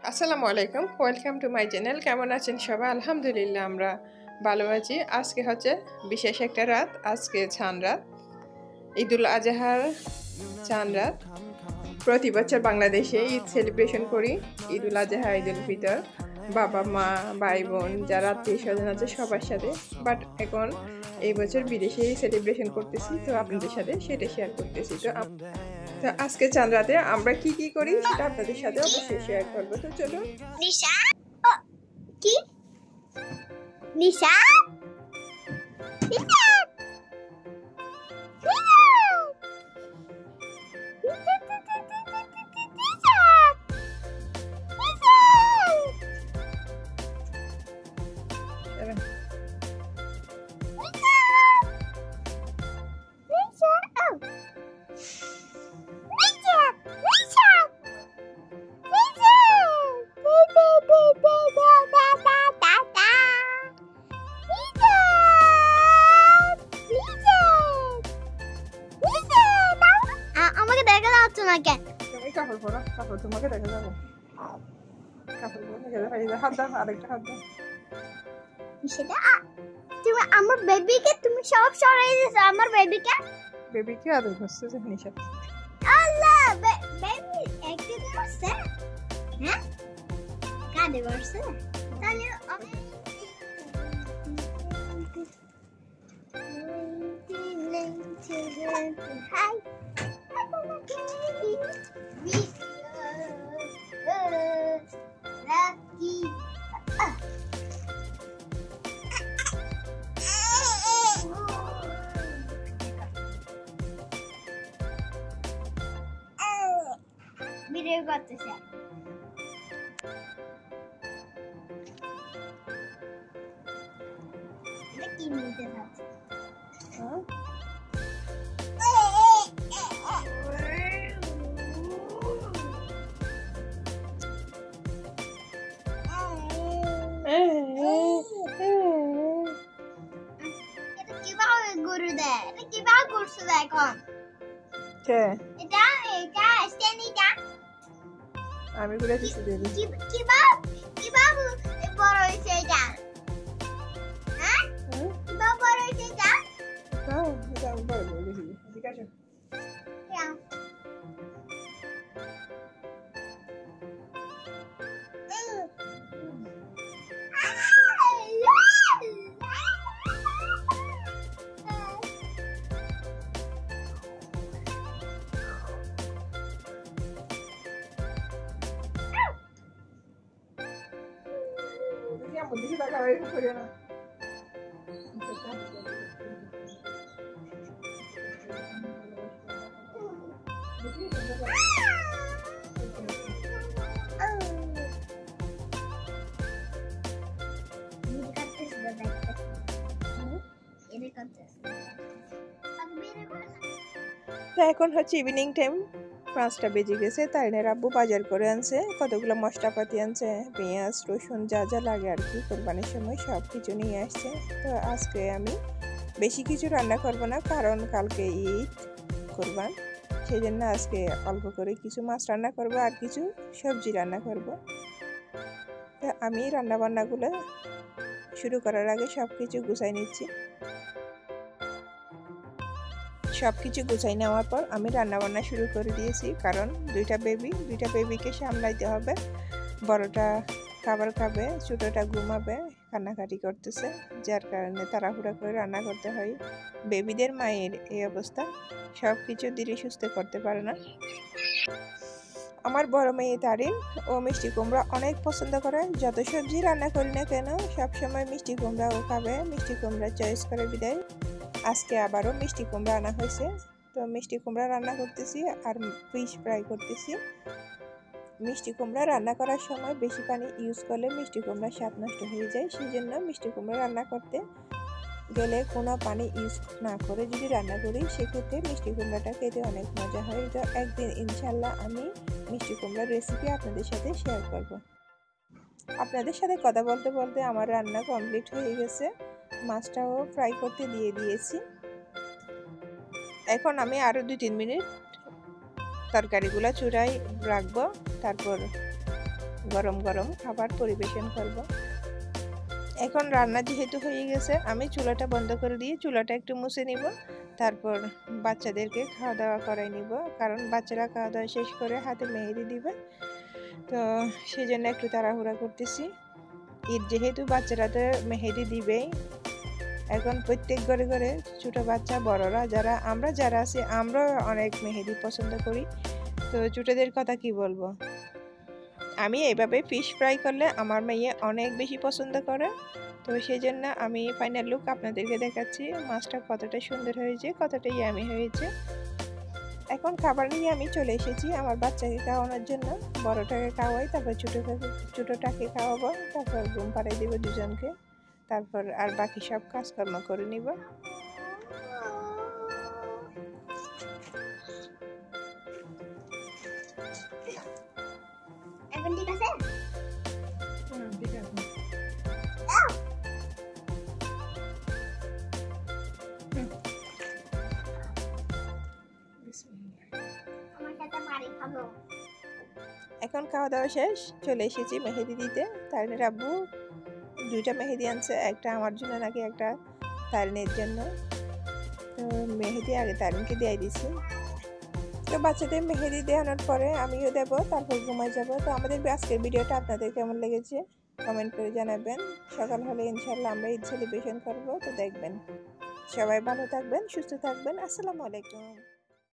আসসালামু আলাইকুম, welcome to my channel. কেমন আছেন সবাই? আলহামদুলিল্লাহ আমরা ভালো আছি। আজকে হচ্ছে বিশেষ একটা রাত, আজকে চাঁদ রাত, ঈদুল আজহার চাঁদ রাত। প্রতি বছর বাংলাদেশে ঈদ সেলিব্রেশন করি, ঈদুল আজহা, ঈদুল ফিতর, বাবা মা ভাই বোন যারা আত্মীয় স্বজন আছে সবার সাথে। বাট এখন এই বছর বিদেশেই সেলিব্রেশন করতেছি, তো আপনাদের সাথে সেটা শেয়ার করতেছি। তো আজকে চাঁদ রাতে আমরা কি কি করি সেটা আপনাদের সাথে অবশ্যই শেয়ার করবো। তো চলুন। নিশা কি নিশা নিশা আমাকে দেখা যাচ্ছে না কেন? তুমি কাপড় পরো, কাপড় তোমাকে দেখা যাবে। কাপড় পরো, দেখা যাবে। হাত দাও, আরেকটা হাত দাও। সেটা তুমি আমার বেবিকে তুমি সব সরাই দিছো। আমার বেবিকে বেবিকে আদর করছে নিশা। আল্লাহ বেবি একটু করছে। হ্যাঁ কাঁদে করছে তাহলে হাই ভিডিও করতেছে। এটা কি নিতে যাচ্ছে? এটা কিভাবে গরু দেয়? এটা কিভাবে করছো এখন? কে? এটা এটা স্ট্যান্ডিটা আমি ঘুরে দিছি বেবি। কিভাবে বড় হয়েছে এটা? হ্যাঁ কিভাবে বড় হয়েছে এটা? দাও, এটা বড় বড় দেখি। ঠিক আছে। দেখি দেখা হয় করে না। তো এখন হচ্ছে ইভিনিং টাইম, 5টা বেজে গেছে। তাইনের আব্বু বাজার করে আনছে, কতগুলো মশলাপাতি আনছে, পেঁয়াজ রসুন যা যা লাগে আর কি কোরবানির সময় সব কিছু নিয়ে আসছে। তো আজকে আমি বেশি কিছু রান্না করব না, কারণ কালকে ঈদ কোরবান, সেই জন্য আজকে অল্প করে কিছু মাছ রান্না করব আর কিছু সবজি রান্না করব। তো আমি রান্না বান্নাগুলো শুরু করার আগে সব কিছু গুছাই নিচ্ছি। সব কিছু গুছাই নেওয়ার পর আমি রান্নাবান্না শুরু করে দিয়েছি, কারণ দুইটা বেবিকে সামলাইতে হবে। বড়টা খাবার খাবে, ছোটটা ঘুমাবে, কান্নাকাটি করতেছে, যার কারণে তাড়াহুড়া করে রান্না করতে হয়। বেবিদের মায়ের এই অবস্থা, সব কিছু ধীরে সুস্থে করতে পারে না। আমার বড় মেয়ে তারিন, ও মিষ্টি কুমড়া অনেক পছন্দ করে। যত সবজি রান্না করি না কেন সবসময় মিষ্টি কুমড়া ও খাবে, মিষ্টি কুমড়া চয়েস করে বিদায়। আজকে আবারও মিষ্টি কুমড়া আনা হয়েছে, তো মিষ্টি কুমড়া রান্না করতেছি আর ফিশ ফ্রাই করতেছি। মিষ্টি কুমড়া রান্না করার সময় বেশি পানি ইউজ করলে মিষ্টি কুমড়ার স্বাদ নষ্ট হয়ে যায়, সেই জন্য মিষ্টি কুমড়া রান্না করতে গেলে কোনো পানি ইউজ না করে যদি রান্না করি সেক্ষেত্রে মিষ্টি কুমড়াটা খেতে অনেক মজা হয়। তো একদিন ইনশাল্লাহ আমি মিষ্টি কুমড়ার রেসিপি আপনাদের সাথে শেয়ার করব। আপনাদের সাথে কথা বলতে বলতে আমার রান্না কমপ্লিট হয়ে গেছে, মাছটাও ফ্রাই করতে দিয়ে দিয়েছি। এখন আমি আরও 2-3 মিনিট তরকারিগুলো চুড়াই রাখবো, তারপর গরম গরম খাবার পরিবেশন করব। এখন রান্না যেহেতু হয়ে গেছে, আমি চুলাটা বন্ধ করে দিয়ে চুলাটা একটু মুছে নিব, তারপর বাচ্চাদেরকে খাওয়া দাওয়া করাই নিব, কারণ বাচ্চারা খাওয়া দাওয়া শেষ করে হাতে মেহেদি দিবে। তো সেই জন্য একটু তাড়াহুড়া করতেছি। ঈদ যেহেতু বাচ্চারা তো মেহেদি দিবেই। এখন প্রত্যেক ঘরে ঘরে ছোট বাচ্চা বড়রা যারা আছি আমরা অনেক মেহেদি পছন্দ করি। তো ছোটদের কথা কি বলবো। আমি এইভাবে ফিশ ফ্রাই করলে আমার মেয়ে অনেক বেশি পছন্দ করে। তো সেই জন্য আমি ফাইনাল লুক আপনাদেরকে দেখাচ্ছি, মাছটা কতটা সুন্দর হয়েছে, কতটা ইয়ামি হয়েছে। এখন খাবার নিয়ে আমি চলে এসেছি আমার বাচ্চাকে খাওয়ানোর জন্য। বড়টাকে খাওয়াই, তারপর ছোটোটাকে খাওয়াবো, তারপর ঘুম পাড়াই দেবো দুজনকে, তারপর আর বাকি সব কাজকর্ম করে নিব। এখন ঠিক আছে? ঠিক আছে। আমার সাথে মারি খাবো। এখন খাওয়া দাওয়া শেষ, চলে এসেছি মেহেদি দিতে। তারিনের আব্বু 2টা মেহেদি আনছে, একটা আমার জন্য নাকি একটা তারিনের জন্য। তো মেহেদি আগে তারিনকে দিয়ে দিছি। তো বাচ্চাদের মেহেদি দেওয়ানোর পরে আমিও দেব, তারপর ঘুমাই যাব। তো আমাদের আজকের ভিডিওটা আপনাদের কেমন লেগেছে কমেন্ট করে জানাবেন। সকাল হলে ইনশাল্লাহ আমরা ঈদ সেলিব্রেশন করব, তো দেখবেন। সবাই ভালো থাকবেন, সুস্থ থাকবেন। আসসালামু আলাইকুম।